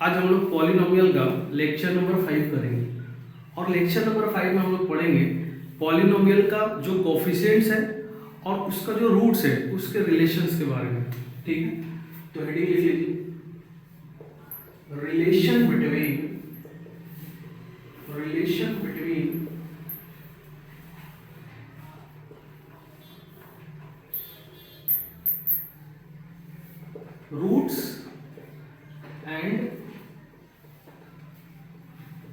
आज हम लोग पॉलिनोमियल का लेक्चर नंबर 5 करेंगे और लेक्चर नंबर 5 में हम लोग पढ़ेंगे पॉलिनोमियल का जो कोफिशिएंट्स है और उसका जो रूट्स है उसके रिलेशंस के बारे में। ठीक है, तो हेडिंग लिख लीजिए, relation between roots and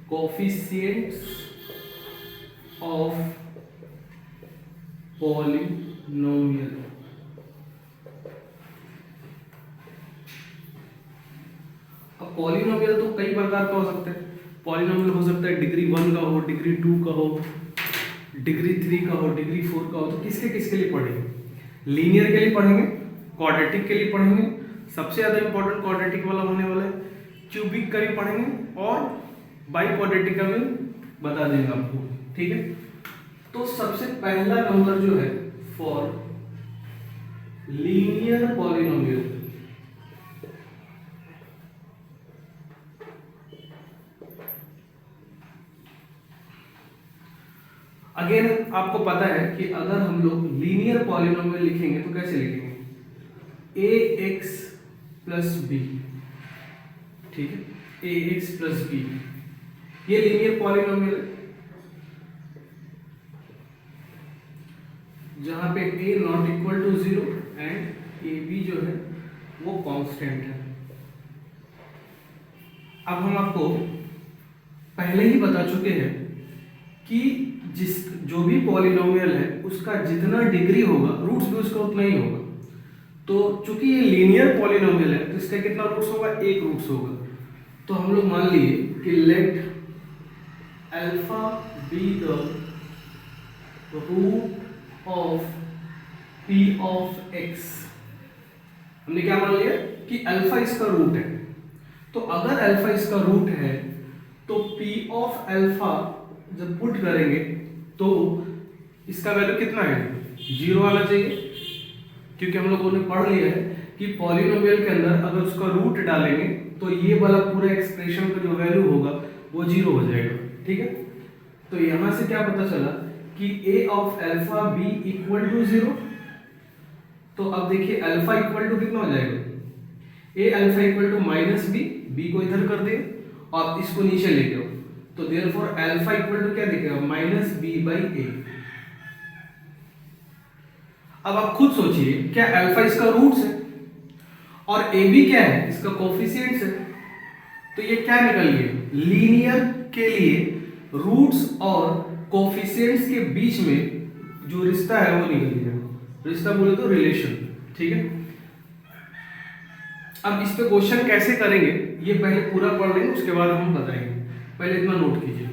coefficients of polynomial। अब पॉलिनोमियल तो कई प्रकार का हो सकता है। पॉलिनोमियल हो सकता है डिग्री 1 का हो, डिग्री 2 का हो, डिग्री 3 का हो, डिग्री 4 का हो। तो किसके किसके लिए पढ़ेंगे? लीनियर के लिए पढ़ेंगे, क्वाड्रेटिक के लिए पढ़ेंगे, सबसे ज्यादा इंपॉर्टेंट क्वाड्रेटिक वाला होने वाला है, क्यूबिक का भी पढ़ेंगे और बाई क्वाड्रेटिक का भी बता देंगे आपको। ठीक है, तो सबसे पहला नंबर जो है फॉर लीनियर पॉलिनोमियल, अगेन आपको पता है कि अगर हम लोग लीनियर पॉलिनोमियल लिखेंगे तो कैसे लिखेंगे? ax plus B. ठीक है, ax प्लस बी ये लीनियर पॉलिनोमियल है जहां पे a not equal to 0 and A B जो है वो कांस्टेंट है। अब हम आपको पहले ही बता चुके हैं कि जो भी पॉलिनोमियल है उसका जितना डिग्री होगा रूट्स भी उसका उतना ही होगा। तो चूंकि ये लीनियर पॉलिनोमियल है तो इसका कितना रूट्स होगा? एक रूट्स होगा। तो हम लोग मान लिए कि let alpha be the root of P of X. हमने क्या मान लिया कि अल्फा इसका रूट है। तो अगर अल्फा इसका रूट है तो पी ऑफ अल्फा जब पुट करेंगे तो इसका वैल्यू कितना है? 0 आना चाहिए, क्योंकि हम लोगों ने पढ़ लिया है कि पॉलिनोमियल के अंदर अगर उसका रूट डालेंगे तो ये वाला पूरा एक्सप्रेशन का जो वैल्यू होगा वो 0 हो जाएगा। ठीक है, तो यहां से क्या पता चला कि a of alpha b equal to 0। तो अब देखिए अल्फा इक्वल टू कितना हो जाएगा? a alpha equal to minus B, b को इधर कर दिए और इसको नीचे लेके आओ, तो देयरफॉर अल्फा इक्वल टू क्या दिखेगा? माइनस बी बाई ए। अब आप खुद सोचिए, क्या अल्फा इसका रूट्स है और ए बी क्या है? इसका कोफिशिएंट्स है। तो ये क्या निकल गया? लीनियर के लिए रूट्स और कोफिशिएंट्स के बीच में जो रिश्ता है वो निकल गया। रिश्ता बोले तो रिलेशन। ठीक है, अब इस पे क्वेश्चन कैसे करेंगे ये पहले पूरा पढ़ लेंगे, उसके बाद हम बताएंगे। पहले इतना नोट कीजिए।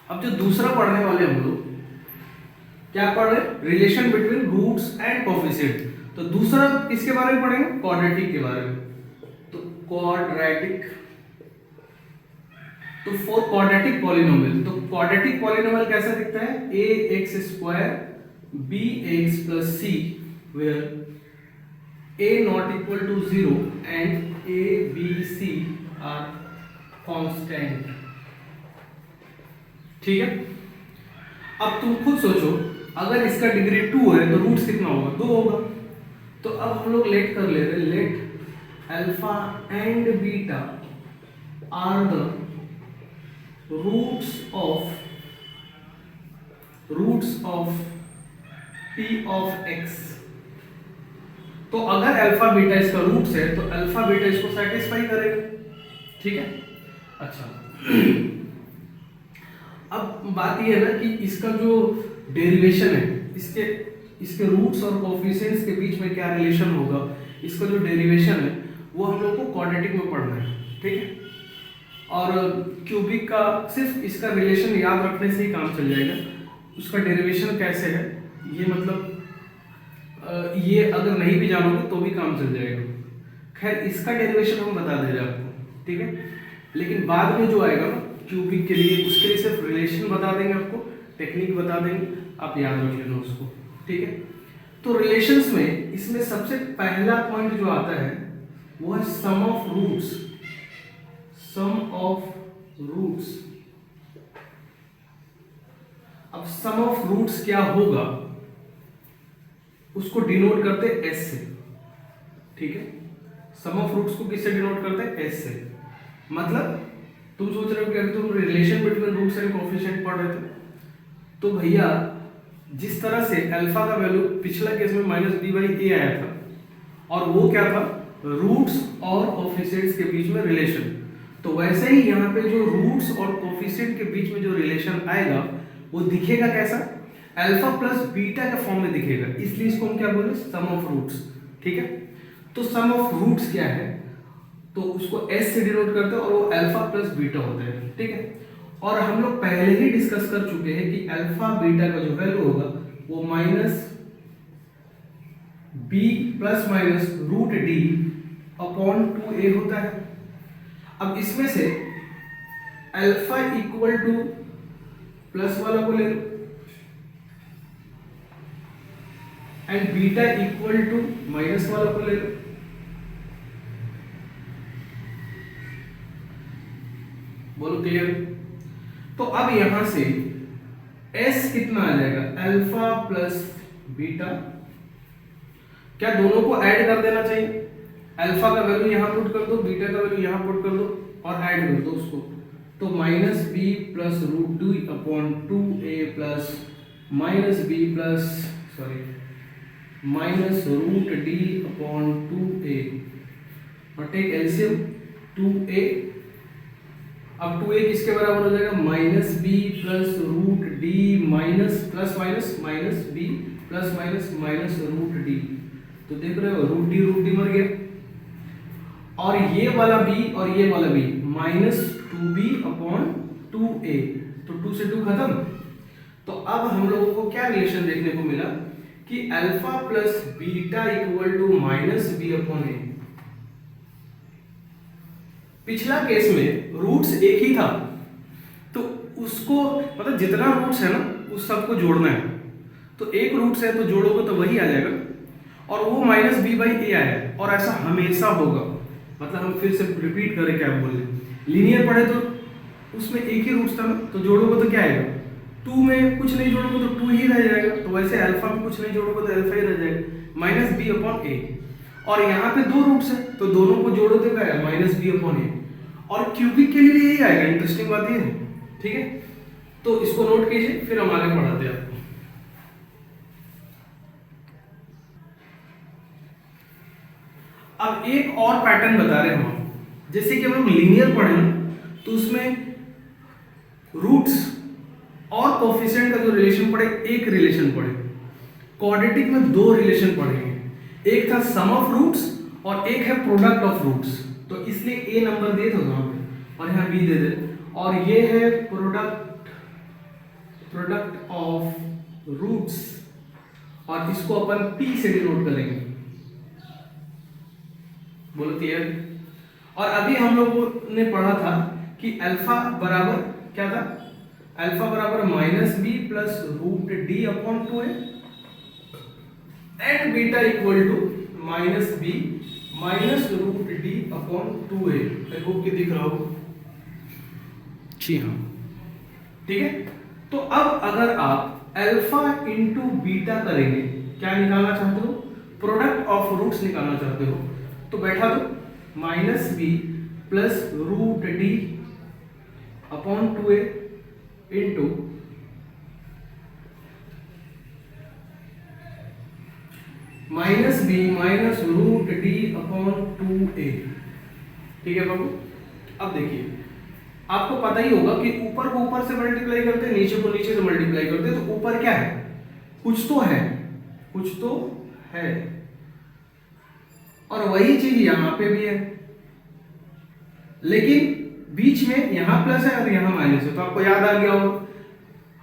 अब जो दूसरा पढ़ने वाले हम लोग क्या पढ़ रहे? Relation between roots and coefficient. तो दूसरा किसके बारे में पढ़ेंगे? क्वाड्रेटिक के बारे में। तो क्वाड्रेटिक, तो फॉर क्वाड्रेटिक पॉलिनोमियल, तो क्वाड्रेटिक पॉलिनोमियल कैसा दिखता है? a x square b x plus c where a not equal to 0 and a b c are constant। ठीक है, अब तुम खुद सोचो, अगर इसका डिग्री 2 है तो रूट्स कितना होगा? 2 होगा। तो अब हम लोग लेट कर ले रहे, let alpha and beta are the roots of p of x। तो अगर अल्फा बीटा इसका रूट्स है तो अल्फा बीटा इसको सेटिस्फाई करेगा। ठीक है, अच्छा अब बात ये है ना कि इसका जो डेरिवेशन है, इसके रूट्स और कोफिशिएंट्स के बीच में क्या रिलेशन होगा, इसका जो डेरिवेशन है वो हम लोग को क्वाड्रेटिक में पढ़ना है। ठीक है, और क्यूबिक का सिर्फ इसका रिलेशन याद रखने से ही काम चल जाएगा। उसका डेरिवेशन कैसे है ये मतलब ये अगर नहीं भी जानोगे तो भी काम चल जाएगा। खैर इसका डेरिवेशन हम बता दे रहे आपको। ठीक है, लेकिन बाद में जो आएगा ना क्यूबिक के लिए, उसके लिए सिर्फ रिलेशन बता देंगे आपको, टेक्निक बता देंगे, आप याद रख लेना उसको। ठीक है। तो रिलेशंस में इसमें सबसे पहला पॉइंट जो आता है वो है sum of roots. Sum of roots. अब सम ऑफ रूट्स क्या होगा उसको डिनोट करते हैं एस से, ठीक है। सम ऑफ रूट्स को किससे डिनोट करते हैं? एस से। मतलब तुम सोच रहे हो कि अगर तुम relation between roots and coefficient पढ़ रहे थे तो भैया जिस तरह से अल्फा का वैल्यू पिछला केस में -b/a आया था और वो क्या था? रूट्स और कोएफिशिएंट्स के बीच में रिलेशन। तो वैसे ही यहाँ पे जो रूट्स और कोएफिशिएंट के बीच में जो रिलेशन आएगा वो दिखेगा कैसा? अल्फा प्लस बीटा के फॉर्म में दिखेगा, इसलिए इसको हम क्या बोले? सम ऑफ रूट्स, ठीक है। तो सम ऑफ रूट्स क्या है? तो उसको एस से डिनोट करते हैं और वो अल्फा प्लस बीटा होते हैं, ठीक है। और हम लोग पहले ही डिस्कस कर चुके हैं कि अल्फा बीटा का जो वैल्यू होगा वो -b प्लस माइनस √d/2a होता है। अब इसमें से अल्फा इक्वल टू प्लस वाला को ले लो and beta equal to minus वाला को ले लो। बोलो क्लियर? तो अब यहां से s कितना आ जाएगा? Alpha plus beta. क्या दोनों को ऐड कर देना चाहिए? अल्फा का वैल्यू यहां पुट कर दो, बीटा का वैल्यू यहां पुट कर दो और ऐड कर दो उसको। तो -b plus √2/2a plus -b plus -√d/2a और टेक एलसीएम 2a। अब 2a किसके बराबर हो जाएगा? -b plus √d minus plus minus -b plus minus √d। तो देख रहे हो √d मर गया और ये वाला b और ये वाला b -2b/2a। तो 2 से 2 खत्म। तो अब हम लोगों को क्या रिलेशन देखने को मिला कि alpha plus beta equal to -b/a। पिछला केस में रूट्स एक ही था तो उसको मतलब जितना रूट्स है ना उस सबको जोड़ना है। तो एक रूट्स है तो जोड़ोगे तो वही आ जाएगा और वो -b/a आया और ऐसा हमेशा होगा। मतलब हम फिर से रिपीट करें क्या बोल रहे, लीनियर पढ़े तो उसमें एक ही रूट्स था ना, तो जोड़ोगे तो क्या आएगा? 2 में कुछ नहीं जोड़ोगे तो 2 ही रह जाएगा। तो वैसे अल्फा में कुछ नहीं जोड़ोगे तो अल्फा ही रह जाएगा -b/a। और यहाँ पे 2 रूट्स है तो दोनों को जोड़ो तो क्या आएगा? -b/a। और क्यूबिक के लिए यही आएगा। इंटरेस्टिंग बात ये है, ठीक है। तो इसको नोट कीजिए फिर हम आगे पढ़ाते हैं आपको। अब एक और पैटर्न बता रहे हैं हम, जैसे कि हम लोग लीनियर पढ़े तो उसमें रूट्स और कोएफिशिएंट का जो रिलेशन पढ़े एक रिलेशन पढ़े। क्वाड्रेटिक में 2 रिलेशन पढ़ेंगे, एक था सम ऑफ रूट्स और एक है प्रोडक्ट ऑफ रूट्स। तो इसलिए ए नंबर दे दो वहां पे और यहाँ बी दे दे। और ये है प्रोडक्ट ऑफ रूट्स और इसको अपन पी से डिनोट करेंगे। बोलो क्लियर? और अभी हम लोगों ने पढ़ा था कि अल्फा बराबर क्या था? अल्फा बराबर -b plus √d/2a and beta equal to -b minus √d/2a। I hope कि दिख रहा हो। जी हाँ, ठीक है। तो अब अगर आप अल्फा इंटू बीटा करेंगे, क्या निकालना चाहते हो? प्रोडक्ट ऑफ रूट्स निकालना चाहते हो तो बैठा दो -b plus √d/2a into -b minus √d/2a। ठीक है बाबू? अब देखिए आपको पता ही होगा कि ऊपर को ऊपर से मल्टीप्लाई करते हैं, नीचे को नीचे से मल्टीप्लाई करते हैं। तो ऊपर क्या है? कुछ तो है, कुछ तो है। और वही चीज यहां पे भी है, लेकिन बीच में यहां प्लस है और यहां माइनस है। तो आपको याद आ गया होगा,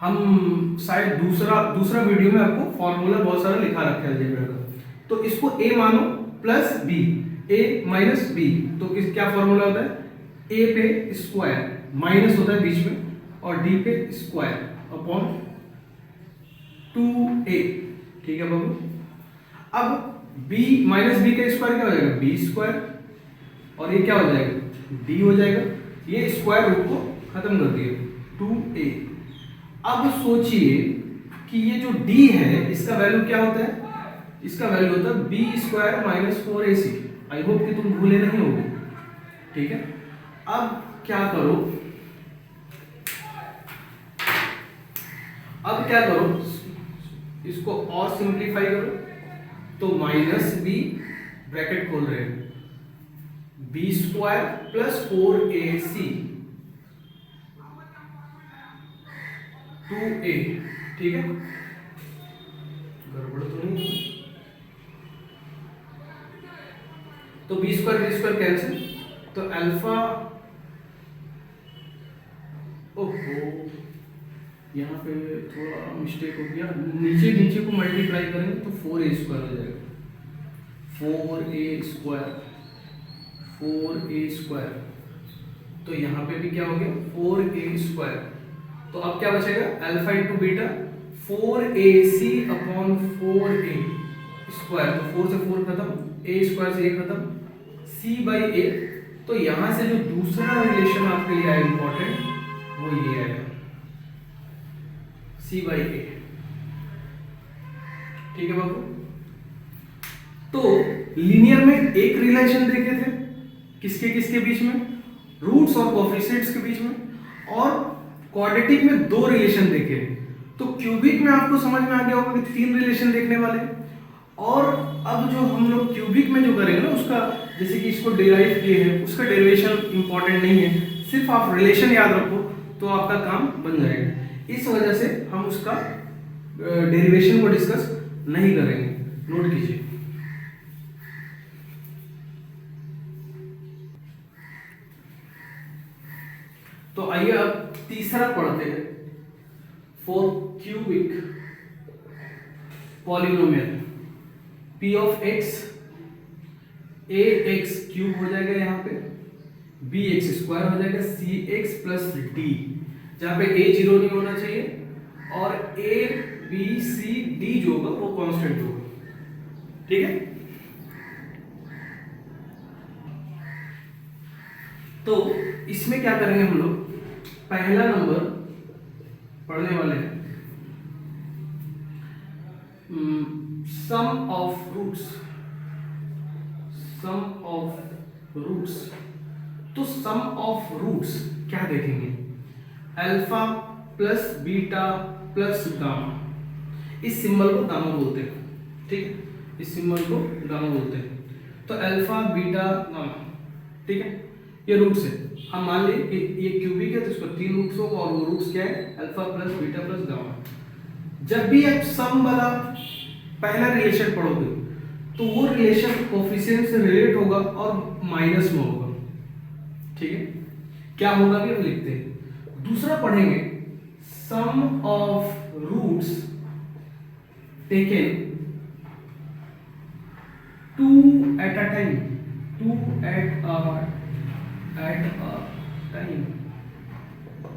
हम शायद दूसरा वीडियो में आपको फॉर्मूला बहुत सारा लिखा रखा है अलजेब्रा का। तो इसको a मानो plus b, a minus b। तो क्या फॉर्मूला होता है? a पे स्क्वायर माइनस होता है बीच में और d पे स्क्वायर अपॉन 2a। ठीक है बाबू। अब b माइनस बी का स्क्वायर क्या हो जाएगा, बी स्क्वायर, और ये क्या हो जाएगा, d हो जाएगा। ये स्क्वायर रूट को खत्म कर दिए, 2a। अब सोचिए कि ये जो d है इसका वैल्यू क्या होता है, इसका वैल्यू होता है B square minus 4ac। I hope कि तुम भूले नहीं होगे, ठीक है। अब क्या करो, अब क्या करो, इसको और सिंप्लीफाई करो, तो माइनस बी, ब्रैकेट खोल रहे हैं, B square plus 4ac 2a, ठीक है। गड़बड़ तो नहीं है, तो बी स्क्वायर कैंसिल, तो अल्फा, ओहो यहाँ पे थोड़ा मिस्टेक हो गया, नीचे नीचे को मल्टीप्लाई करेंगे तो 4a स्क्वायर हो जाएगा, 4a स्क्वायर, 4a स्क्वायर, तो यहाँ पे भी क्या हो गया 4a स्क्वायर। तो अब क्या बचेगा, alpha into beta 4ac upon 4a square, तो 4 से 4 खत्म, a स्क्वायर से a खत्म, c बाई a। तो यहां से जो दूसरा रिलेशन आपके लिए आया इंपॉर्टेंट, वो ये आएगा c बाई a, ठीक है बाबू। तो लीनियर में एक रिलेशन देखे थे, किसके किसके बीच में, रूट्स और कोफिशिएंट्स के बीच में, और क्वाड्रेटिक में दो रिलेशन देखे। तो क्यूबिक में आपको समझ में आ गया होगा कि 3 रिलेशन देखने वाले। और अब जो हम लोग क्यूबिक में जो करेंगे ना, उसका जैसे कि इसको डेराइव किए हैं, उसका डेरिवेशन इंपॉर्टेंट नहीं है, सिर्फ आप रिलेशन याद रखो तो आपका काम बन जाएगा। इस वजह से हम उसका डेरिवेशन को डिस्कस नहीं करेंगे, नोट कीजिए। तो आइए अब तीसरा पढ़ते हैं, for cubic polynomial p of x, a x cube हो जाएगा यहाँ पे, b x स्क्वायर हो जाएगा, c x प्लस d, जहाँ पे a 0 नहीं होना चाहिए, और a b c d जो होगा वो कांस्टेंट होगा, ठीक है। तो इसमें क्या करेंगे हम लोग, पहला नंबर पढ़ने वाले हैं sum of roots, sum of roots. तो सम ऑफ रूट्स क्या देखेंगे, alpha plus beta plus gamma, इस सिंबल को गामा बोलते हैं, ठीक है, इस सिंबल को गामा बोलते हैं। तो अल्फा बीटा गामा, ठीक है, ये रूट्स है। हम मान लिए कि ये क्यूबिक है तो इसको 3 रूट्स होगा, और वो रूट्स क्या है, alpha plus beta plus gamma. जब भी आप सम वाला पहला रिलेशन पढ़ोगे तो वो रिलेशन कोफिशिएंट से रिलेट होगा और माइनस में होगा, ठीक है। क्या होगा भी हम लिखते हैं। दूसरा पढ़ेंगे sum of roots taken 2 at a time, 2 at a time.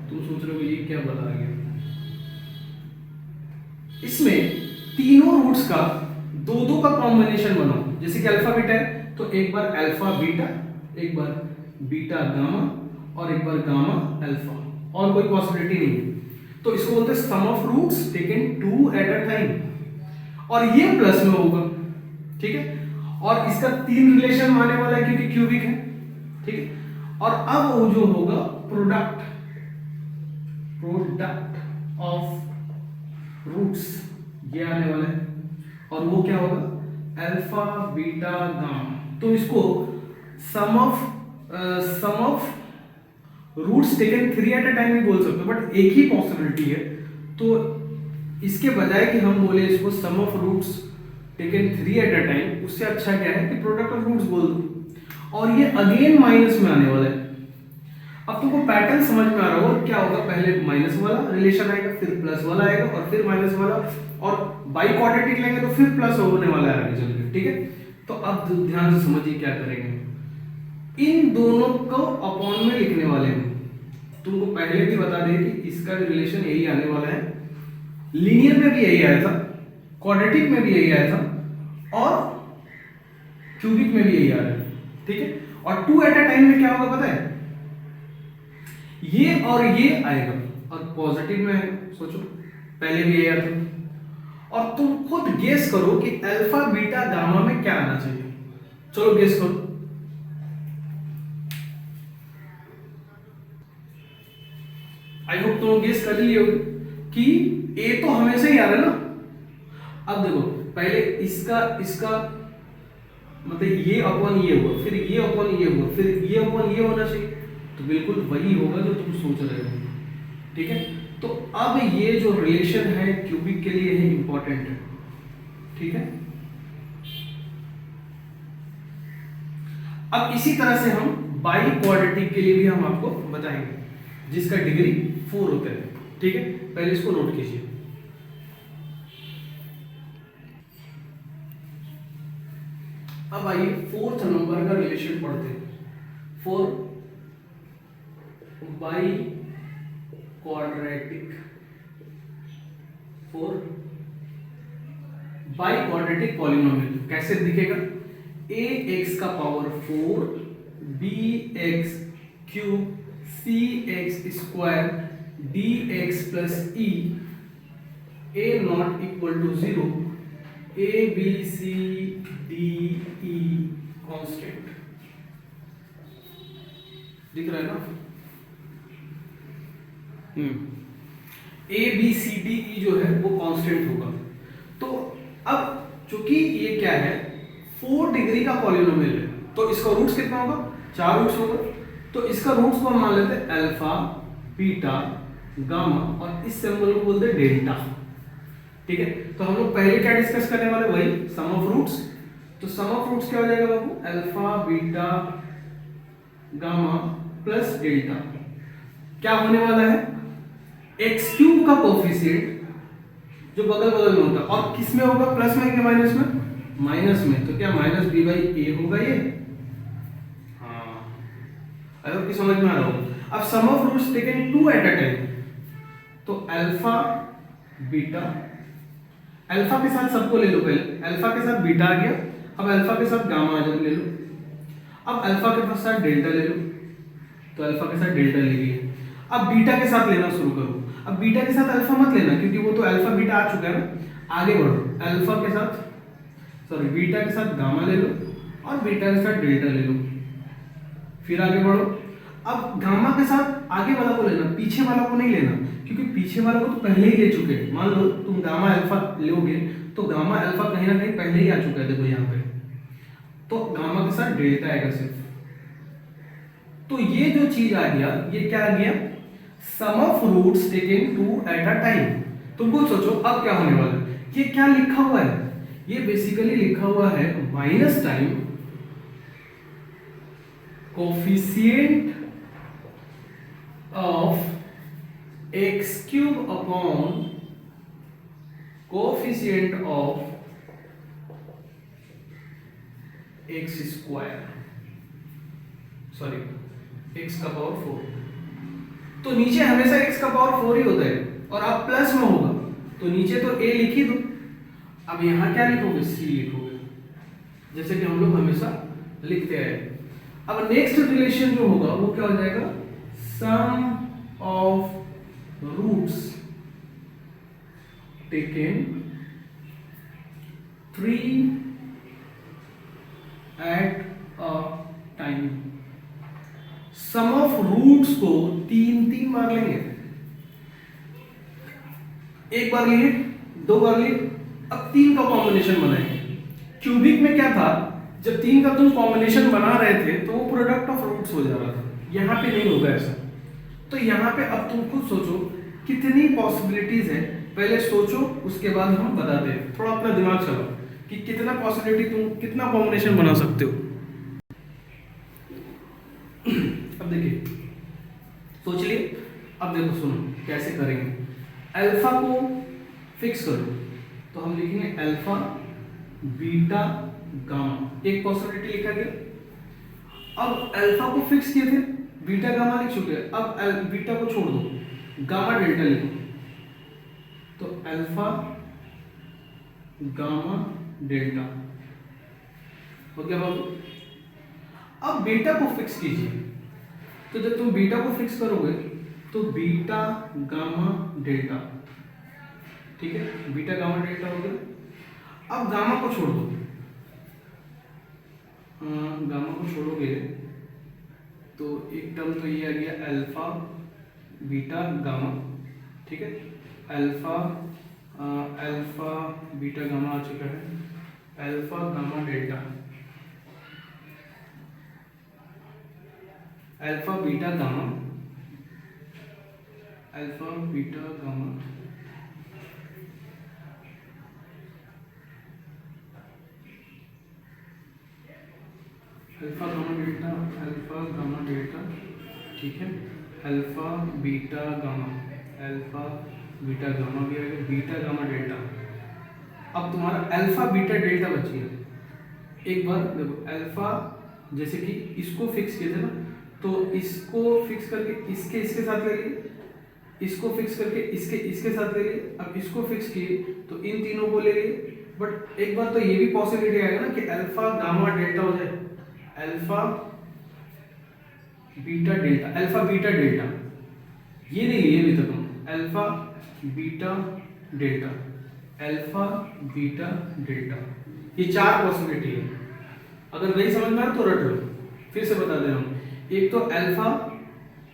तुम सोच रहे हो ये क्या बता गया, इसमें तीनों रूट्स का दो का कॉम्बिनेशन बनाओ। जैसे कि अल्फा बीटा है तो एक बार अल्फा बीटा, एक बार बीटा गामा, और एक बार गामा अल्फा, और कोई पॉसिबिलिटी नहीं है। तो इसको बोलते हैं sum of roots taken 2 at a time, और ये प्लस में होगा, ठीक है। और इसका 3 रिलेशन आने वाला है क्योंकि क्यूबिक है, ठीक है। और अब वो जो होगा प्रोडक्ट ऑफ रूट्स, ये आने वाला है, और वो क्या होगा अल्फा बीटा गामा। तो इसको sum of roots taken 3 at a time भी बोल सकते हो, बट एक ही पॉसिबिलिटी है। तो इसके बजाय कि हम बोले इसको sum of roots taken 3 at a time, उससे अच्छा क्या है कि प्रोडक्ट ऑफ रूट्स बोल दो, और ये अगेन माइनस में आने वाला है। अब तुमको पैटर्न समझ में आ रहा होगा क्या होगा, पहले माइनस वाला रिलेशन आएगा, फिर प्लस वाला आएगा, और फिर माइनस वाला, और बाई क्वाड्रेटिक लेंगे तो फिर प्लस होने वाला है आगे चल के, ठीक है। तो अब ध्यान से समझिए क्या करेंगे, इन दोनों को अपॉन में लिखने वाले हैं। तुमको पहले भी बता दें कि इसका भी रिलेशन यही आने वाला है, लीनियर में भी यही आया था, क्वाड्रेटिक में भी यही आया था और क्यूबिक में भी यही आ रहा है, ठीक है। और 2 एट अ टाइम में क्या होगा पता है, ये और ये आएगा और पॉजिटिव में आएगा, सोचो पहले भी ये आया था। और तुम खुद गेस करो कि अल्फा बीटा गामा में क्या आना चाहिए, चलो गेस करो। आई होप तुम गेस कर लिए होगे कि ए तो हमेशा ही आ रहा है ना। अब देखो पहले इसका मतलब ये अपन ये हुआ, फिर ये अपन ये हुआ, फिर ये अपन ये होना चाहिए, तो बिल्कुल वही होगा जो तुम सोच रहे हो, ठीक है। तो अब ये जो रिलेशन है क्यूबिक के लिए है इंपॉर्टेंट है, ठीक है। अब इसी तरह से हम बाई क्वाड्रेटिक के लिए भी हम आपको बताएंगे जिसका डिग्री 4 होता है, ठीक है। पहले इसको नोट कीजिए। अब आइए 4th नंबर का रिलेशन पढ़ते हैं। 4 biquadratic, 4 biquadratic polynomial कैसे दिखेगा, ए एक्स का power 4 B X cube C X square D X plus E A not equal to 0 A B C D E constant. दिख रहा है ना, ए बी सी डी ई जो है वो कांस्टेंट होगा। तो अब चूंकि ये क्या है 4 डिग्री का पॉलिनोमियल है, तो इसका रूट्स कितना होगा, 4 रूट्स होगा। तो इसका रूट्स को हम मान लेते हैं अल्फा बीटा गामा और इस सिंबल को बोलते हैं डेल्टा, ठीक है। तो हम लोग पहले क्या डिस्कस करने वाले, वही सम ऑफ रूट्स। तो सम ऑफ रूट्स क्या हो जाएगा बाबू, alpha beta gamma plus delta. क्या होने वाला है, एक्स क्यूब का कोफिशिएंट जो बगल बगल में होता है, और किस में होगा, प्लस में कि माइनस में, माइनस में। तो क्या माइनस बी बाई ए होगा ये, हाँ अगर की समझ में आ रहा हो। अब sum of roots taken 2 at a time, तो अल्फा बीटा, अल्फा के साथ सबको ले लो, पहले अल्फा के साथ बीटा आ गया, अब अल्फा के साथ गामा आ ले लो, अब अल्फा के साथ डेल्टा ले लो, तो अल्फा के साथ डेल्टा ले लिया। अब बीटा के साथ लेना शुरू करो। अब बीटा के साथ अल्फा मत लेना क्योंकि वो तो अल्फा बीटा आ चुका है ना। आगे बढ़ो, अल्फा के साथ सॉरी बीटा के साथ गामा ले लो और बीटा के साथ डेल्टा ले लो, फिर आगे बढ़ो। अब गामा के साथ आगे वाला को लेना, पीछे वाला को नहीं लेना क्योंकि पीछे वाला को तो पहले ही ले चुके हैं। मान लो तुम गामा अल्फा लोगे तो गामा अल्फा कहीं ना कहीं पहले ही आ चुका है, देखो यहाँ पे, तो गामा के साथ डेल्टा आएगा सिर्फ। तो ये जो चीज आ गया, ये क्या आ गया, sum of roots taken 2 at a time. तुम खुद सोचो अब क्या होने वाला है, ये क्या लिखा हुआ है, ये बेसिकली लिखा हुआ है minus time coefficient of x cube upon coefficient of x square, sorry x का पावर 4। तो नीचे हमेशा x का पावर 4 ही होता है और आप प्लस में होगा तो नीचे तो a लिख ही दो। अब यहां क्या लिखोगे, c लिखोगे, जैसे कि हम लोग हमेशा लिखते आए। अब नेक्स्ट रिलेशन जो होगा वो क्या हो जाएगा, sum of roots taken 3 at a time. Sum of roots को 3 बार लेंगे, एक बार लिए, 2 बार लिए, अब 3 का कॉम्बिनेशन बनाएंगे। क्यूबिक में क्या था, जब 3 का तुम कॉम्बिनेशन बना रहे थे तो वो प्रोडक्ट ऑफ रूट्स हो जा रहा था, यहाँ पे नहीं होगा ऐसा। तो यहाँ पे अब तुम खुद सोचो कितनी पॉसिबिलिटीज है, पहले सोचो उसके बाद हम बताते हैं। थोड़ा अपना दिमाग चलाओ कि कितना पॉसिबिलिटी, तुम कितना कॉम्बिनेशन बना सकते हो। अब देखिए सोच लिए, अब देखो सुनो कैसे करेंगे। अल्फा को फिक्स करो तो हम लिखेंगे अल्फा बीटा गामा, एक पॉसिबिलिटी लिखा गया। अब अल्फा को फिक्स किए थे, बीटा गामा लिख चुके हैं, अब बीटा को छोड़ दो, गामा डेल्टा लिखो। तो अल्फा गामा डेल्टा हो गया बाबू। अब बीटा को फिक्स कीजिए, तो जब तुम बीटा को फिक्स करोगे तो बीटा गामा डेल्टा, ठीक है, बीटा गामा डेल्टा हो गया। अब गामा को छोड़ दो, गामा को छोड़ोगे तो एक टर्म तो ये आ गया अल्फा बीटा गामा, ठीक है, अल्फा अल्फा बीटा गामा आ चुका है, alpha gamma delta, alpha beta gamma, alpha beta gamma, alpha gamma delta, alpha gamma delta, ठीक है, alpha beta gamma, alpha beta gamma भी आ गया, बीटा गामा डेल्टा। अब तुम्हारा अल्फा बीटा डेल्टा बच गया। एक बार देखो अल्फा, जैसे कि इसको फिक्स किए थे ना, तो इसको फिक्स करके इसके साथ ले लिए, इसको फिक्स करके इसके साथ ले लिए, अब इसको फिक्स किए तो इन तीनों को ले लिए। बट एक बार तो ये भी पॉसिबिलिटी आएगा ना कि अल्फा गामा डेल्टा हो जाए, alpha beta delta, alpha beta delta, ये नहीं लिए अभी तक हम, alpha beta delta, alpha beta delta, ये चार पॉसिबिलिटी है। अगर नहीं समझ में आ तो रट लो, फिर से बता दे रहा हूँ। एक तो अल्फा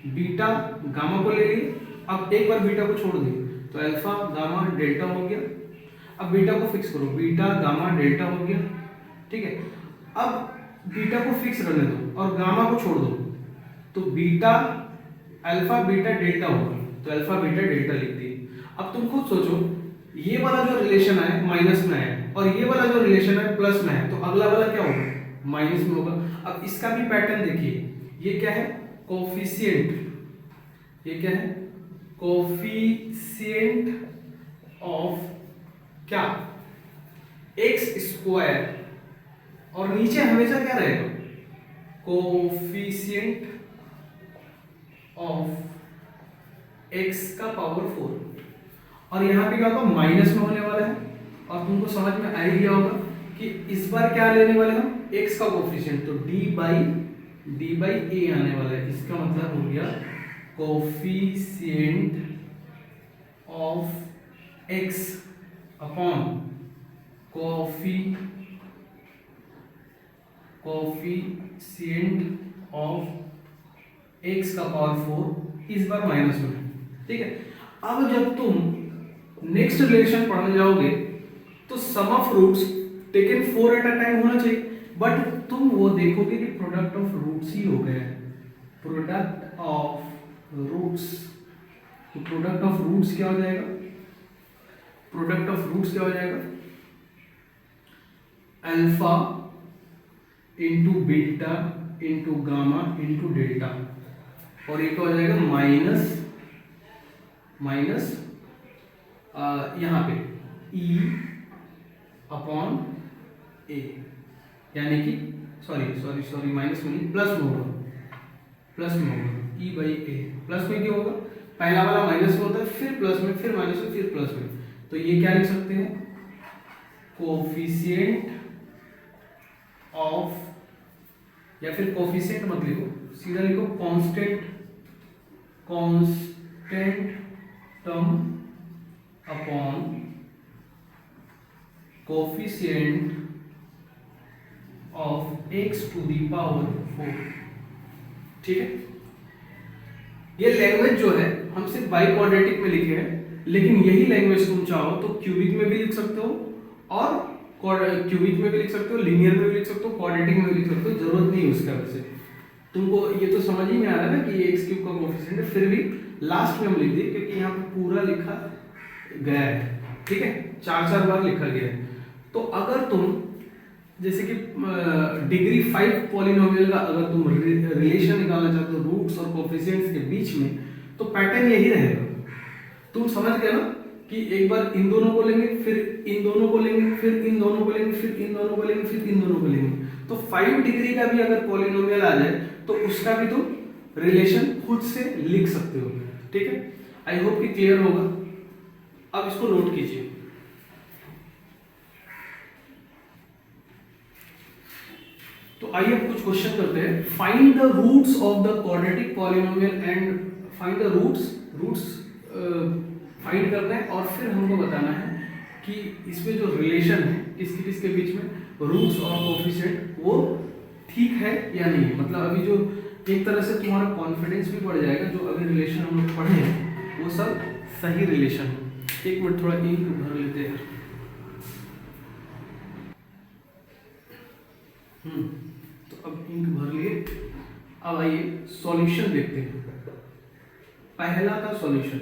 बीटा गामा को ले लिए, अब एक बार बीटा को छोड़ दिए तो अल्फा गामा डेल्टा हो गया। अब बीटा को फिक्स करो, बीटा गामा डेल्टा हो गया, ठीक है। अब बीटा को फिक्स रहने दो और गामा को छोड़ दो, तो बीटा अल्फा बीटा डेल्टा होगा, तो अल्फा बीटा डेल्टा लिख दिए। अब तुम खुद सोचो, ये वाला जो रिलेशन है माइनस में है और ये वाला जो रिलेशन है प्लस में है, तो अगला वाला क्या होगा, माइनस में होगा। अब इसका भी पैटर्न देखिए, ये क्या है, कोफिशिएंट, ये क्या है, कोफिशिएंट ऑफ क्या, एक्स स्क्वायर, और नीचे हमेशा क्या रहेगा, कोफिशिएंट ऑफ एक्स का पावर 4, और यहाँ पे क्या होगा, माइनस में होने वाला है। और तुमको समझ में आ ही गया होगा कि इस बार क्या लेने वाले हम, एक्स का कोफिशिएंट, तो डी बाई ए आने वाला है। इसका मतलब हो गया coefficient of x upon coefficient of x का पावर 4, इस बार माइनस में, ठीक है। अब जब तुम नेक्स्ट रिलेशन पढ़ने जाओगे तो sum of roots taken 4 at a time होना चाहिए, बट तुम वो देखोगे कि प्रोडक्ट ऑफ रूट्स ही हो गया है, प्रोडक्ट ऑफ रूट्स। तो प्रोडक्ट ऑफ रूट्स क्या हो जाएगा, प्रोडक्ट ऑफ रूट्स क्या हो जाएगा, alpha into beta into gamma into delta, और एक हो जाएगा माइनस यहाँ पे E अपॉन ए, यानी कि सॉरी माइनस में नहीं, प्लस में होगा, E बाई ए। प्लस में क्या होगा, पहला वाला माइनस में होता है, फिर प्लस में, फिर माइनस में, फिर प्लस में, तो ये क्या लिख सकते हैं, कोफिशिएंट ऑफ, या फिर कोफिशिएंट मत लिखो, सीधा लिखो constant term upon coefficient of x to the power 4, ठीक है। ये लैंग्वेज जो है हम सिर्फ बाई क्वाड्रेटिक में लिखे हैं, लेकिन यही लैंग्वेज तुम चाहो तो क्यूबिक में भी लिख सकते हो, और क्यूबिक में भी लिख सकते हो, लिनियर में भी लिख सकते हो, क्वाड्रेटिक में भी लिख सकते हो, जरूरत नहीं है उसका। वैसे तुमको ये तो समझ ही में आ रहा है ना कि ये x क्यूब का कोफिशिएंट है, फिर भी लास्ट में हम लिख दिए क्योंकि यहाँ पे पूरा लिखा गया है, ठीक है, 4 बार लिखा गया है। तो अगर तुम जैसे कि डिग्री 5 पॉलिनोमियल का अगर तुम रिलेशन निकालना चाहते हो रूट्स और कोफिशिएंट्स के बीच में, तो पैटर्न यही रहेगा। तुम समझ गए ना कि एक बार इन दोनों को लेंगे, फिर इन दोनों को लेंगे, फिर इन दोनों को लेंगे, फिर इन दोनों को लेंगे, फिर इन दोनों को लेंगे। तो 5 डिग्री का भी अगर पॉलिनोमियल आ जाए तो उसका भी तुम रिलेशन खुद से लिख सकते हो, ठीक है। आई होप कि क्लियर होगा। अब इसको नोट कीजिए, तो आइए अब कुछ क्वेश्चन करते हैं। Find the roots of the quadratic polynomial and find the roots find करना है और फिर हमको बताना है कि इसमें जो रिलेशन है किसके किसके बीच में रूट्स और कोफिशिएंट वो ठीक है या नहीं। मतलब अभी जो एक तरह से तुम्हारा कॉन्फिडेंस भी बढ़ जाएगा, जो अभी रिलेशन हम लोग पढ़े हैं वो सब सही रिलेशन है। एक मिनट थोड़ा इंक भर लेते हैं। तो अब इंक भर लिए। अब आइए सॉल्यूशन देखते हैं। पहला का सॉल्यूशन,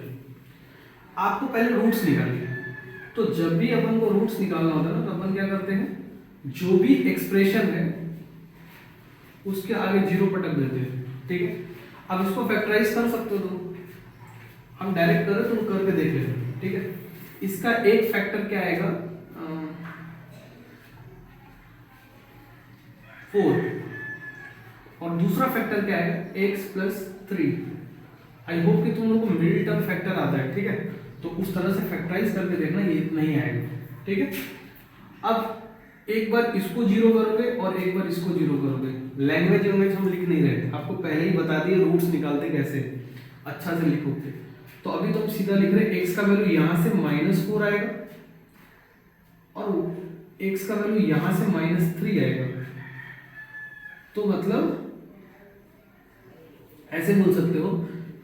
आपको पहले रूट्स निकालने हैं। तो जब भी अपन को रूट्स निकालना होता है ना, तो अपन क्या करते हैं, जो भी एक्सप्रेशन है उसके आगे जीरो पटक देते हैं। ठीक है, अब इसको फैक्टराइज कर सकते हो तुम, हम डायरेक्ट करें तो करके देख लेते। ठीक है, इसका एक फैक्टर क्या आएगा 4 और दूसरा फैक्टर क्या आएगा x प्लस 3। आई होप कि तुम लोगों को मिडिल टर्म फैक्टर आता है। ठीक है, तो उस तरह से फैक्टराइज करके देखना, ये नहीं आएगा। ठीक है, अब एक बार इसको जीरो करोगे और एक बार इसको जीरो करोगे। लैंग्वेज हम लिख नहीं रहे, आपको पहले ही बता दिए रूट्स निकालते कैसे, अच्छा से लिखोगे। तो अभी तुम सीधा लिख रहे x का वैल्यू यहां से -4 आएगा और x का वैल्यू यहां से -3 आएगा। तो मतलब ऐसे बोल सकते हो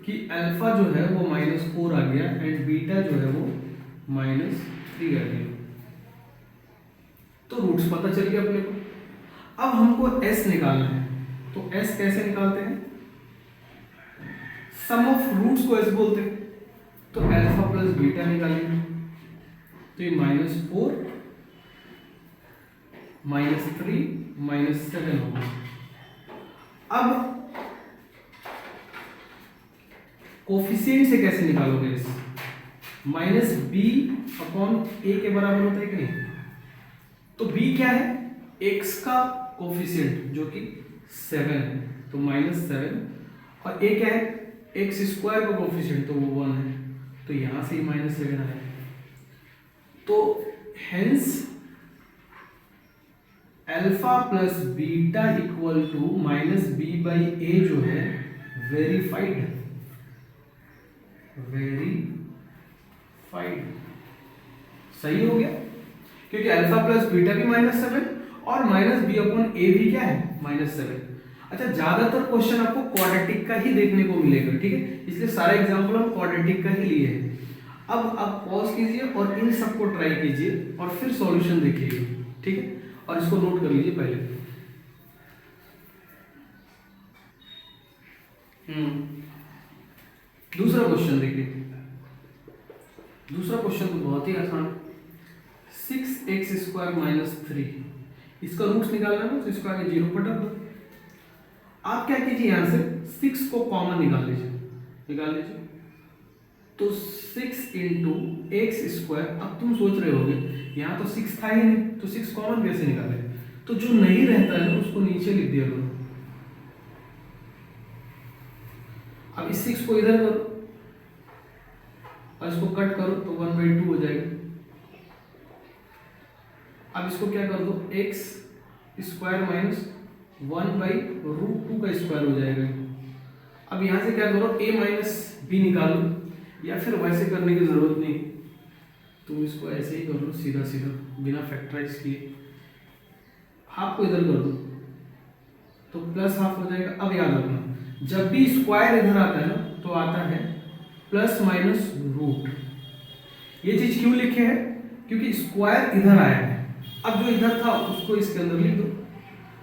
कि अल्फा जो है वो -4 आ गया एंड बीटा जो है वो -3 आ गया। तो रूट्स पता चल गया अपने को। अब हमको s निकालना है, तो s कैसे निकालते हैं, सम ऑफ रूट्स को s बोलते हैं। तो अल्फा प्लस बीटा निकालेंगे, तो ये -4 -3 -7 होगा। अब कोफिशिएंट से कैसे निकालोगे इस -b/a के बराबर होता है कि नहीं। तो b क्या है, x का कोफिशिएंट जो कि 7 है, तो -7 और a क्या है x² का कोफिशिएंट, तो वो 1 है, तो यहां से -7 आया। तो hence alpha plus beta equal to -b/a जो है वेरीफाइड सही हो गया, क्योंकि अल्फा प्लस बीटा भी -7 और -b/a भी क्या है -7। अच्छा, ज्यादातर क्वेश्चन आपको क्वाड्रेटिक का ही देखने को मिलेगा। ठीक है, इसलिए सारे एग्जांपल हम क्वाड्रेटिक का ही लिए हैं। अब आप पॉज कीजिए और इन सबको ट्राई कीजिए और फिर सॉल्यूशन देखिएगा। ठीक है, और इसको नोट कर लीजिए पहले। दूसरा क्वेश्चन देखिए। दूसरा क्वेश्चन तो बहुत ही आसान, 6x² - 3, इसका रूट्स निकालना है, तो इसको आगे जीरो पटक दो। आप क्या कीजिए, यहां से 6 को कॉमन निकाल लीजिए। तो 6 × x²। अब तुम सोच रहे होगे यहाँ तो 6 था ही नहीं, तो 6 कॉमन कैसे निकाले। तो जो नहीं रहता है उसको नीचे लिख दिया करो। अब इस 6 को इधर करो और इसको कट करो तो 1/2 हो जाएगा। अब इसको क्या कर दो, x² - 1/√2 का स्क्वायर हो जाएगा। अब यहां से क्या करो, a - b निकालो, या फिर वैसे करने की जरूरत नहीं, तुम इसको ऐसे ही कर लो सीधा बिना फैक्टराइज किए। हाफ को इधर कर दो तो +½ हो जाएगा। अब याद रखना, जब भी स्क्वायर इधर आता है ना तो आता है ±√। ये चीज क्यों लिखे है, क्योंकि स्क्वायर इधर आया है। अब जो इधर था उसको इसके अंदर लिख दो,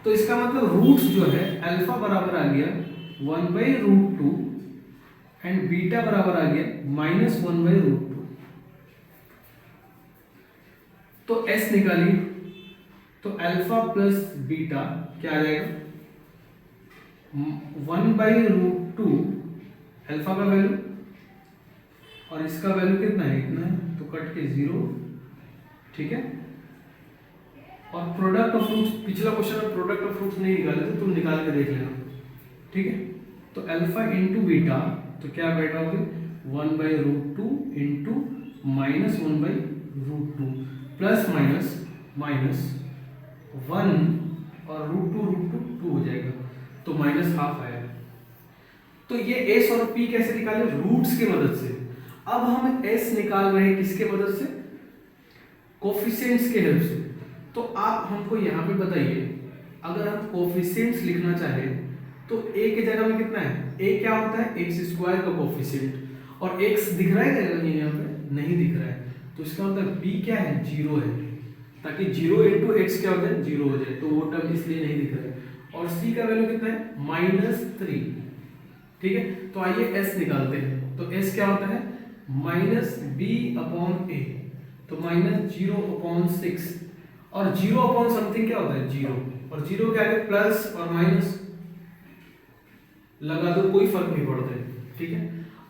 तो इसका मतलब रूट्स जो है अल्फा बराबर आ गया 1/√2 एंड बीटा बराबर आ गया -1/√2। तो s निकालिए, तो अल्फा प्लस बीटा क्या आ जाएगा 1/√2 अल्फा का वैल्यू, और इसका वैल्यू कितना है, इतना है, तो कट के 0। ठीक है, और प्रोडक्ट ऑफ फ्रूट्स, पिछला क्वेश्चन में प्रोडक्ट ऑफ फ्रूट्स नहीं निकाले थे, तुम निकाल के देख लेना। ठीक है, तो अल्फा इंटू बीटा, तो क्या बैठाओगे 1/√2 इंटू -1/√2 प्लस माइनस -1 और √2 2 हो जाएगा, तो -½ आया। तो ये s और p कैसे निकाले? रूट्स की मदद से। अब हम s निकाल रहे हैं किसके मदद से? कोफिशिएंट्स के हेल्प से। तो आप हमको यहाँ पे बताइए, अगर हम कोफिशिएंट्स लिखना चाहें तो a की जगह में कितना है? a क्या होता है? x² का कोफिशिएंट, और x दिख रहा है क्या यहाँ पे? नहीं दिख रहा है, तो इसका मतलब b क्या है? 0 है, ताकि 0 × x क्या हो जाए? 0 हो जाए, तो वो टर्म इसलिए नहीं दिख रहा है। और c का वैल्यू कितना है? -3। ठीक है, तो आइए s निकालते हैं। तो s क्या होता है? -b/a, तो -0/6, और 0/समथिंग क्या होता है? 0, और 0 के आगे प्लस और माइनस लगा दो, कोई फर्क नहीं पड़ता है। ठीक है,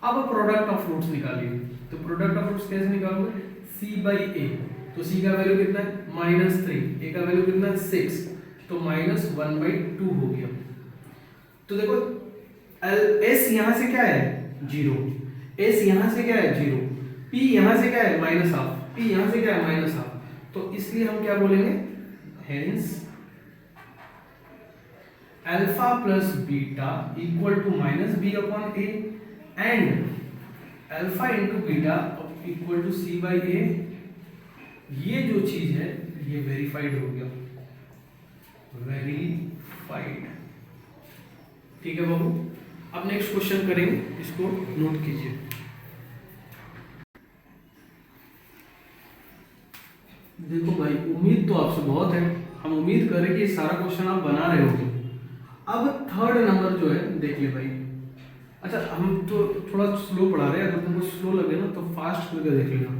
अब प्रोडक्ट ऑफ रूट्स निकालिए। तो प्रोडक्ट ऑफ रूट्स कैसे निकालोगे? c/a, तो c का वैल्यू कितना है? -3, a का वैल्यू कितना है? 6, तो -1/2 हो गया। तो देखो s यहां से क्या है? 0, s यहां से क्या है? 0, p यहां से क्या है? -½ p यहां से क्या है? -½ तो इसलिए हम क्या बोलेंगे? Hence alpha plus beta equal to -b/a and alpha into beta equal to c/a। ये जो चीज है ये वेरीफाइड हो गया, वेरीफाइड। ठीक है बाबू, अब नेक्स्ट क्वेश्चन करेंगे, इसको नोट कीजिए। देखो भाई, उम्मीद तो आपसे बहुत है, हम उम्मीद करें कि सारा क्वेश्चन आप बना रहे होगे। अब थर्ड नंबर जो है देख ले भाई। अच्छा, हम तो थोड़ा स्लो पढ़ा रहे हैं, अगर तुमको स्लो लगे ना तो फास्ट करके देख लेना।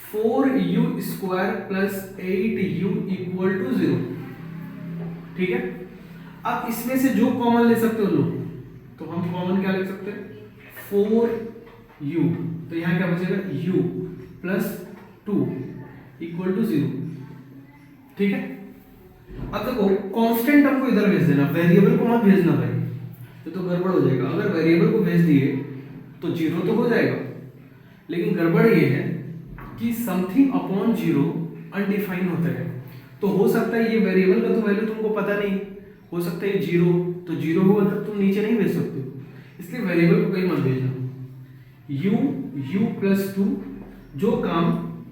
4u² + 8u = 0। ठीक है, अब इसमें से जो कॉमन ले सकते हो लो, तो हम कॉमन क्या ले सकते हैं? 4u, तो यहाँ क्या बचेगा? u + 2 = 0। ठीक है, अब देखो कांस्टेंट हमको इधर भेज देना, वेरिएबल को मत भेजना भाई, तो गड़बड़ हो जाएगा। अगर वेरिएबल को भेज दिए तो 0 तो हो जाएगा, लेकिन गड़बड़ ये है कि समथिंग अपॉन 0 अनडिफाइन होता है। तो हो सकता है ये वेरिएबल का तो वैल्यू तुमको पता नहीं, हो सकता है 0, तो 0 होगा तब तुम नीचे नहीं भेज सकते हो, इसलिए वेरिएबल को कहीं मत भेजना। u + 2, जो काम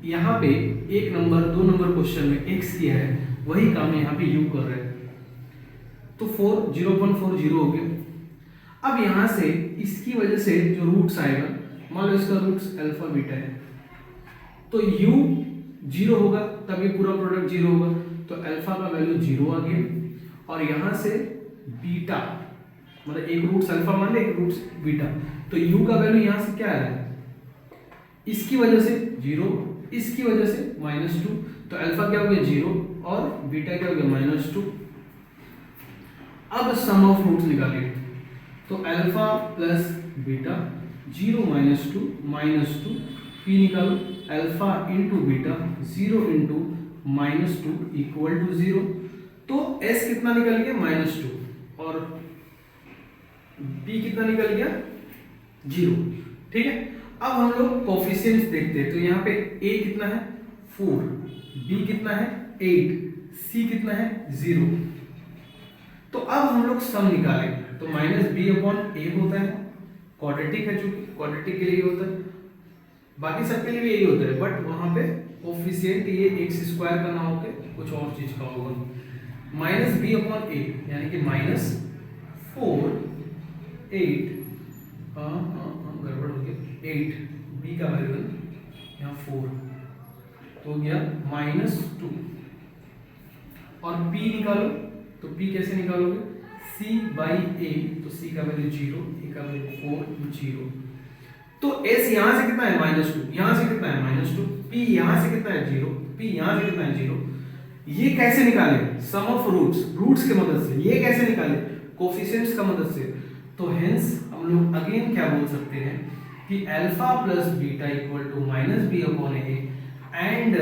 यहाँ पे 1 नंबर 2 नंबर क्वेश्चन में x किया है वही काम यहाँ पे u कर रहे हैं, तो 0.40 हो गया। अब यहाँ से इसकी वजह से जो रूट्स आएगा, मान लो इसका रूट्स अल्फा बीटा है, तो u 0 होगा तब ये पूरा प्रोडक्ट 0 होगा, तो अल्फा का वैल्यू 0 आ गया। और यहाँ से बीटा, मतलब एक रूट्स अल्फा मान ले, एक रूट्स बीटा, तो u का वैल्यू यहाँ से क्या आ रहा है? इसकी वजह से 0, इसकी वजह से -2, तो अल्फा क्या हो गया? 0, और बीटा क्या हो गया? -2। अब सम ऑफ रूट्स निकालिए, तो अल्फा प्लस बीटा 0 - 2 -2, p निकालो, अल्फा इंटू बीटा 0 × -2 = 0। तो s कितना निकल गया? -2, और b कितना निकल गया? 0। ठीक है, अब हम लोग कोफिशिएंट्स देखते हैं। तो यहाँ पे a कितना है? 4, b कितना है? 8, c कितना है? 0। तो अब हम लोग सम निकालेंगे, तो -b/a होता है, क्वाड्रेटिक है, चूंकि क्वाड्रेटिक के लिए होता है, बाकी सबके लिए भी यही होता है, बट वहां पे कोफिशिएंट ये x² का ना होके कुछ और चीज का होगा। -b/a यानी कि -4 8 गड़बड़ हो गया, 8 b का वैल्यू यहाँ 4 तो हो गया -2, और p निकालो, तो p कैसे निकालोगे? c/a, तो c का वैल्यू 0, a का वैल्यू 4, 0। तो s यहां से कितना है? -2, यहां से कितना है? -2, p यहां से कितना है? 0, p यहां से कितना है? 0। ये कैसे निकाले? सम ऑफ रूट्स के मदद से। ये कैसे निकाले? कोफिशिएंट्स का मदद से। तो हेंस हम लोग अगेन क्या बोल सकते हैं कि alpha plus beta equal to -b/a and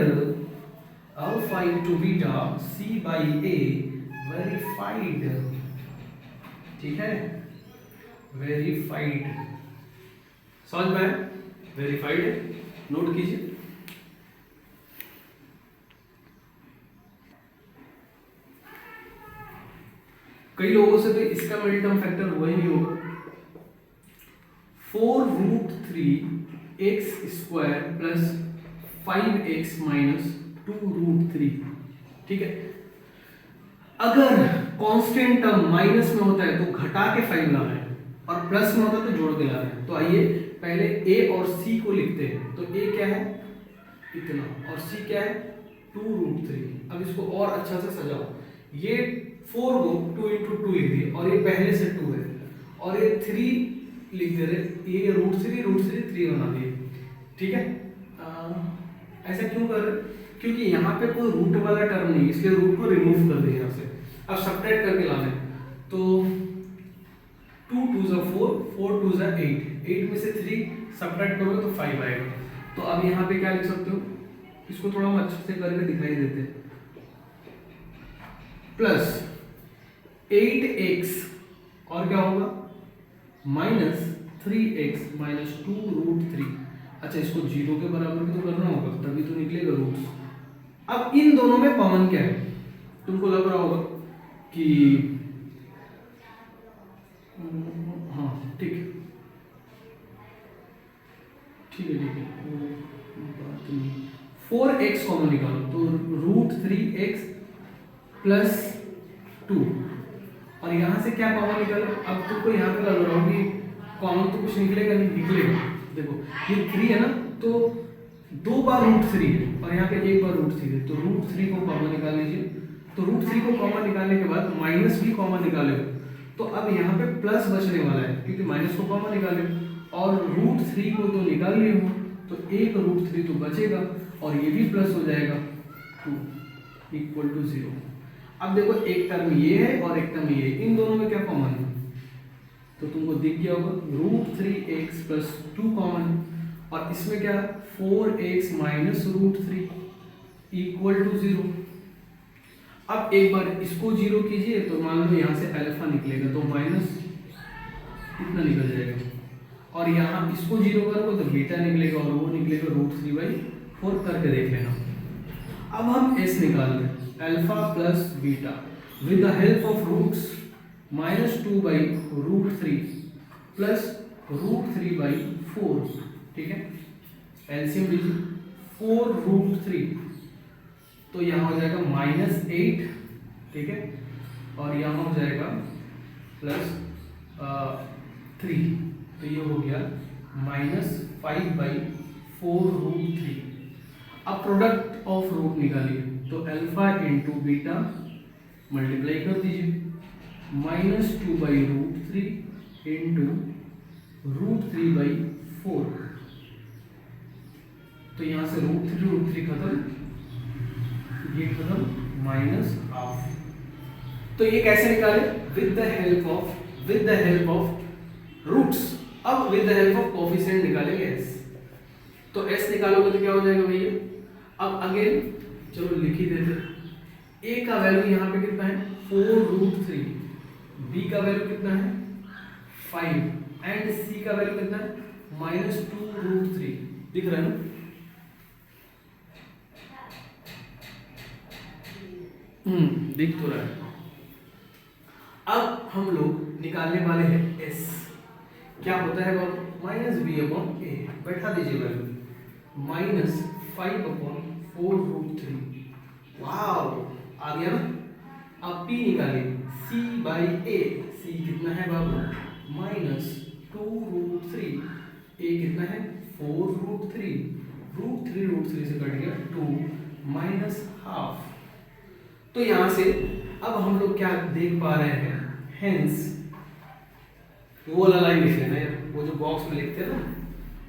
alpha into beta c/a verified. ठीक है, वेरीफाइड, समझ में आया? वेरीफाइड है, नोट कीजिए। कई लोगों से तो इसका मिडिल टर्म फैक्टर हुआ ही नहीं होगा। 4√3 x² प्लस 5x माइनस 2√3। ठीक है, अगर कांस्टेंट टर्म माइनस में होता है तो घटा के 5 लाना है, और प्लस में होता है तो जोड़ के लाना है। तो आइए पहले a और c को लिखते हैं। तो a क्या है, इतना, और c क्या है, 2√3। अब इसको और अच्छा से सजाओ। ये 4 को 2 × 2 लिख दिए, और ये पहले से 2 है, और ये 3 लिख दे रहे, ये √3 3 बना दिए। ठीक है, ऐसा क्यों कर रहे, क्योंकि यहाँ पे कोई रूट वाला टर्म नहीं, इसलिए रूट को रिमूव कर दिए यहाँ से। अब सब्ट्रैक्ट करके लाना है, तो 2 2 4, 4 2 8, 8 में से 3 सब्ट्रैक्ट करोगे तो 5 आएगा। तो अब यहाँ पे क्या लिख सकते हो, इसको थोड़ा हम अच्छे से करके दिखाई देते हैं, प्लस 8x और क्या होगा, माइनस 3x माइनस 2√3। अच्छा, इसको 0 के बराबर भी तो करना होगा, तभी तो निकलेगा रूट्स। अब इन दोनों में कॉमन क्या है, तुमको लग रहा होगा कि हाँ ठीक है, ठीक है, बात नहीं। 4x कॉमन निकालो, तो √3x प्लस 2, और यहाँ से क्या कॉमन निकालो। अब तुमको यहाँ पे लग रहा हो कि कॉमन तो कुछ निकलेगा नहीं, निकलेगा। देखो ये 3 है ना, तो 2 बार √3 है, और यहाँ पे 1 बार √3 है, तो √3 को कॉमन निकाल लीजिए। तो √3 को कॉमन निकालने के बाद माइनस भी कॉमन निकाले, तो अब यहाँ पे प्लस बचने वाला है, क्योंकि माइनस को कॉमन निकाले, और √3 को तो निकाल लिए हो, तो एक √3 तो बचेगा, और ये भी प्लस हो जाएगा 2 = 0। अब देखो एक टर्म ये है और एक टर्म ये है, इन दोनों में क्या कॉमन है, तो तुमको दिख गया होगा √3x प्लस 2 कॉमन, और इसमें क्या 4x माइनस √3 = 0। अब एक बार इसको 0 कीजिए, तो मान लो यहाँ से अल्फा निकलेगा, तो माइनस इतना निकल जाएगा, और यहाँ इसको 0 करोगे तो बीटा निकलेगा, और वो निकलेगा √3/4। करके देख लेना। अब हम s निकाल रहे हैं, alpha plus beta with the help of roots, -2/√3 plus √3/4। ठीक है, एलसीएम लीजिए, 4√3, तो यहाँ हो जाएगा -8। ठीक है, और यहाँ हो जाएगा +3, तो ये हो गया -5/4√3। अब प्रोडक्ट ऑफ रूट निकालिए, तो अल्फा इंटू बीटा मल्टीप्लाई कर दीजिए, -2/√3 इंटू √3/4, तो यहाँ से √3 खत्म, ये खत्म, -½ तो ये कैसे निकाले, with the help of roots. अब with the help of coefficient निकालेंगे s, तो s निकालोगे तो क्या हो जाएगा भैया। अब अगेन चलो लिख ही देते, a का वैल्यू यहाँ पे कितना है 4√3, b का वैल्यू कितना है 5, एंड c का वैल्यू कितना है -2√3। दिख रहा है ना, दिख तो रहा है। अब हम लोग निकालने वाले हैं s, क्या होता है बाबू, -b/a, बैठा दीजिए वैल्यू, -5/4√3। वाओ, आ गया ना। अब p निकालिए, c/a, c कितना है बाबू -2√3, a कितना है 4√3, √3 से कट गया 2 -½ तो यहां से अब हम लोग क्या देख पा रहे हैं, हेंस वो वाला लाइन लिख लेना यार, वो जो बॉक्स में लिखते हैं ना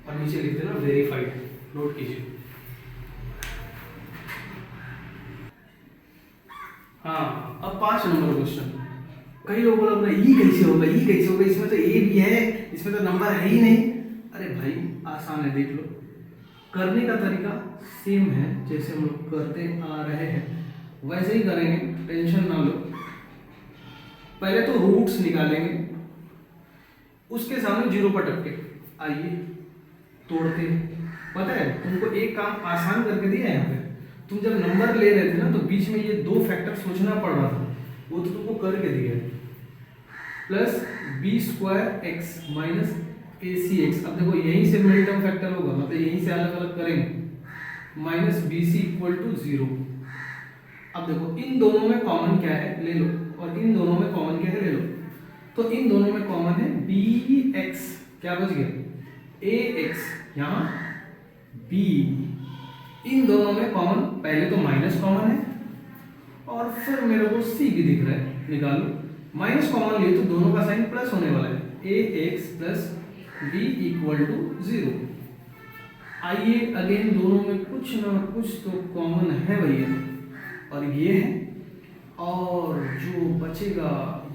और नीचे लिखते हैं ना वेरीफाइड, नोट कीजिए। हाँ, अब 5 नंबर क्वेश्चन। कई लोग बोला अपना ई कैसे होगा, इसमें तो ए भी है, इसमें तो नंबर है ही नहीं। अरे भाई आसान है, देख लो, करने का तरीका सेम है जैसे हम लोग करते आ रहे हैं, वैसे ही करेंगे, टेंशन ना लो। पहले तो रूट्स निकालेंगे, उसके सामने 0 पर टपके, आइए तोड़ते हैं। पता है तुमको एक काम आसान करके दिया है यहाँ पे, तुम जब नंबर ले रहे थे ना तो बीच में ये 2 फैक्टर सोचना पड़ रहा था, वो तो तुमको करके दिया है। Plus B square X minus A C X. अब देखो यहीं से मिनिमम फैक्टर होगा, मतलब यहीं से अलग अलग करेंगे, minus B C equal to 0। अब देखो इन दोनों में कॉमन क्या है ले लो, और इन दोनों में कॉमन क्या है ले लो। तो इन दोनों में कॉमन है बी एक्स, क्या बच गया ए एक्स, यहाँ बी। इन दोनों में कॉमन, पहले तो माइनस कॉमन है और फिर मेरे को सी भी दिख रहा है, निकालो। माइनस कॉमन लिए तो दोनों का साइन प्लस होने वाला है, A X plus B equal to 0। आइए अगेन दोनों में कुछ ना कुछ तो कॉमन है भैया, और ये है, और जो बचेगा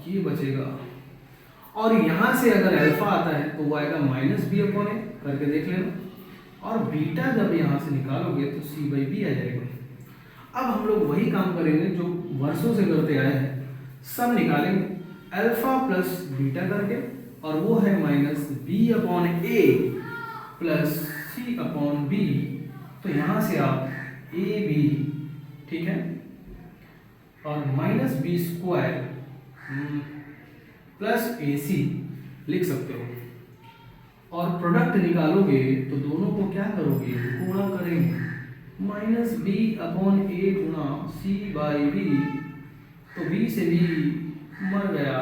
ये बचेगा, और यहाँ से अगर अल्फा आता है तो वो आएगा माइनस बी अपॉन ए, करके देख लेना। और बीटा जब यहाँ से निकालोगे तो सी बाई बी आ जाएगा। अब हम लोग वही काम करेंगे जो वर्षों से करते आए हैं, सब निकालेंगे अल्फा प्लस बीटा करके, और वो है माइनस बी अपॉन ए प्लस सी अपॉन बी। तो यहाँ से आप ए बी, ठीक है, और माइनस बी स्क्वायर प्लस ए सी लिख सकते हो। और प्रोडक्ट निकालोगे तो दोनों को क्या करोगे, गुणा करेंगे, माइनस बी अपॉन ए गुणा सी बाई बी। तो बी से बी मर गया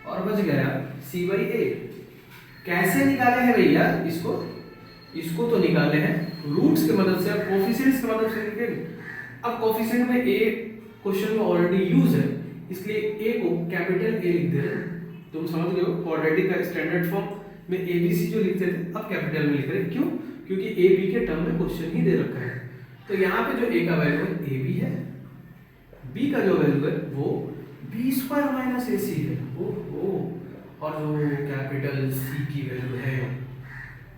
और बच गया सी बाई ए। कैसे निकाले हैं भैया इसको तो निकाले हैं रूट्स की मदद से, अब कोफिशिएंट्स की मदद से निकालेंगे। अब कोफिशिएंट में ए क्वेश्चन में ऑलरेडी यूज है, इसलिए ए को कैपिटल ए लिख दे रहे हैं। तुम समझ गए हो, क्वाड्रेटिक का स्टैंडर्ड फॉर्म में एबीसी जो लिखते थे अब कैपिटल में लिख रहे हैं। क्यों? क्योंकि ए बी के टर्म में क्वेश्चन ही दे रखा है। तो यहाँ पे जो ए का वैल्यू है ए बी है, बी का जो वैल्यू है वो बी स्क्वायर माइनस ए सी है, ओहो, और जो कैपिटल सी की वैल्यू है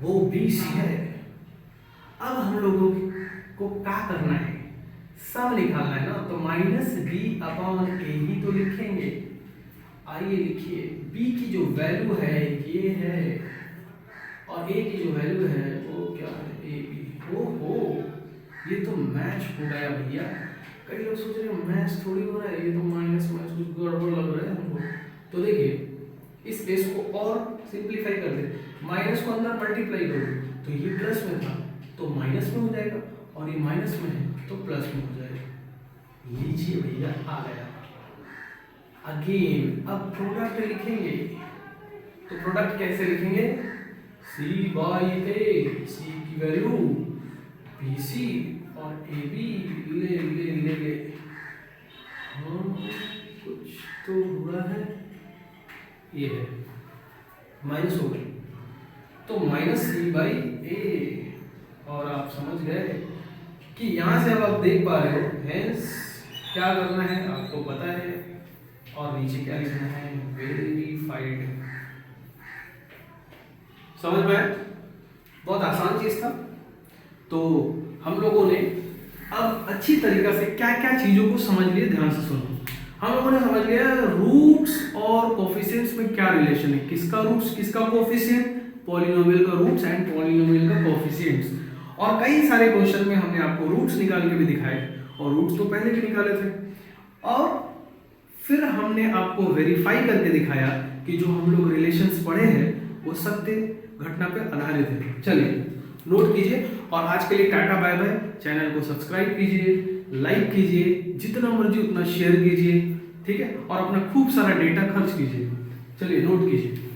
वो बी सी है। अब हम लोगों को क्या करना है, सब निकालना है ना, तो माइनस बी अपॉन ए ही तो लिखेंगे। आइए लिखिए, बी की जो वैल्यू है ये है, और ए की जो वैल्यू है वो क्या है ए बी। ओहो, ये तो मैच हो गया भैया। कई लोग सोच रहे हैं मैच थोड़ी हो रहा है, ये तो माइनस माइनस कुछ गड़बड़ लग रहा है हमको। तो देखिए इस बेस को और सिंप्लीफाई कर दे, माइनस को अंदर मल्टीप्लाई करो तो ये प्लस में था तो माइनस में हो जाएगा, और ये माइनस में है तो प्लस में हो जाएगा। लीजिए भैया आ गया। अगेन अब प्रोडक्ट लिखेंगे, तो प्रोडक्ट कैसे लिखेंगे, सी बाई ए, सी की वैल्यू बी सी और ए बी ले ले ले ले। हाँ कुछ तो हुआ है, ये है माइनस हो गई, तो माइनस सी बाई ए। और आप समझ गए कि यहाँ से अब आप देख पा रहे हो, हेंस क्या करना है आपको पता है, और नीचे क्या लिखना है, वेरीफाइड। समझ में आया? बहुत आसान चीज था। तो हम लोगों ने अब अच्छी तरीका से क्या क्या चीजों को समझ लिए, ध्यान से सुनो। हम लोगों ने समझ लिया रूट्स और कोफिशिएंट्स में क्या रिलेशन है, किसका रूट्स किसका कोफिशिएंट, पॉलिनोमियल का रूट्स एंड पॉलिनोमियल का कोफिशिएंट्स। और कई सारे क्वेश्चन में हमने आपको रूट्स निकाल के भी दिखाए, और रूट्स तो पहले भी निकाले थे, और फिर हमने आपको वेरीफाई करके दिखाया कि जो हम लोग रिलेशंस पढ़े हैं वो सत्य घटना पे आधारित है। चलिए नोट कीजिए, और आज के लिए टाटा बाय बाय। चैनल को सब्सक्राइब कीजिए, लाइक कीजिए, जितना मर्जी उतना शेयर कीजिए, ठीक है, और अपना खूब सारा डेटा खर्च कीजिए। चलिए नोट कीजिए।